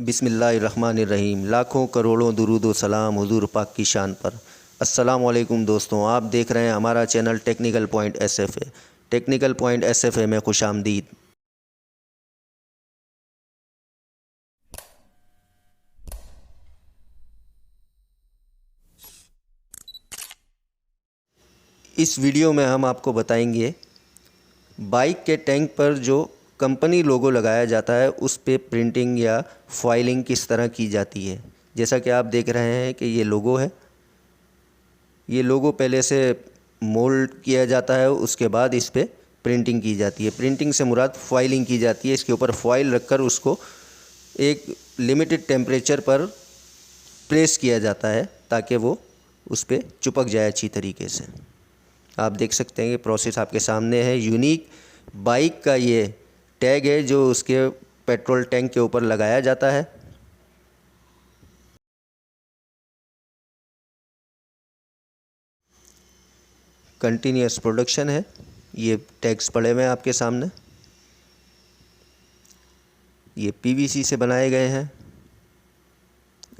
बिस्मिल्लाहिर्रहमानिर्रहीम। लाखों करोड़ों दुरूद व सलाम हुजूर पाक की शान पर। अस्सलाम वालेकुम दोस्तों, आप देख रहे हैं हमारा channel technical point SFA. Technical point SFA में खुशामदीद। इस वीडियो में हम आपको बताएंगे बाइक के टैंक पर जो कंपनी लोगो लगाया जाता है उस पे प्रिंटिंग या फाइलिंग किस तरह की जाती है। जैसा कि आप देख रहे हैं कि ये लोगो है। ये लोगो पहले से मोल्ड किया जाता है, उसके बाद इस पे प्रिंटिंग की जाती है। प्रिंटिंग से मुराद फाइलिंग की जाती है। इसके ऊपर फॉइल रखकर उसको एक लिमिटेड टेम्परेचर पर प्रेस किया जाता है ताकि वो उस पर चिपक जाए अच्छी तरीके से। आप देख सकते हैं कि प्रोसेस आपके सामने है। यूनिक बाइक का ये टैग है जो उसके पेट्रोल टैंक के ऊपर लगाया जाता है। कंटिन्यूस प्रोडक्शन है। ये टैग्स पड़े हुए हैं आपके सामने। ये पीवीसी से बनाए गए हैं।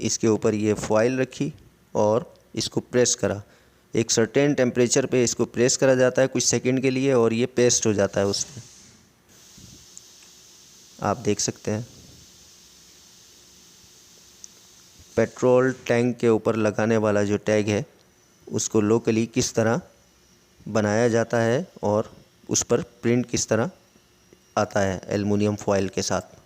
इसके ऊपर ये फॉइल रखी और इसको प्रेस करा। एक सर्टेन टेम्परेचर पे इसको प्रेस करा जाता है कुछ सेकंड के लिए और ये पेस्ट हो जाता है उस पर। आप देख सकते हैं पेट्रोल टैंक के ऊपर लगाने वाला जो टैग है उसको लोकली किस तरह बनाया जाता है और उस पर प्रिंट किस तरह आता है एल्युमिनियम फॉइल के साथ।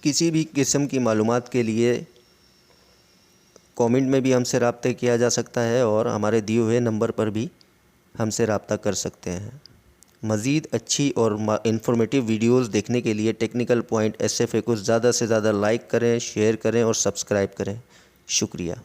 किसी भी किस्म की मालूमात के लिए कमेंट में भी हमसे रब्ता किया जा सकता है और हमारे दिए हुए नंबर पर भी हमसे रब्ता कर सकते हैं। मज़ीद अच्छी और इंफॉर्मेटिव वीडियोस देखने के लिए टेक्निकल पॉइंट एसएफए को ज़्यादा से ज़्यादा लाइक करें, शेयर करें और सब्सक्राइब करें। शुक्रिया।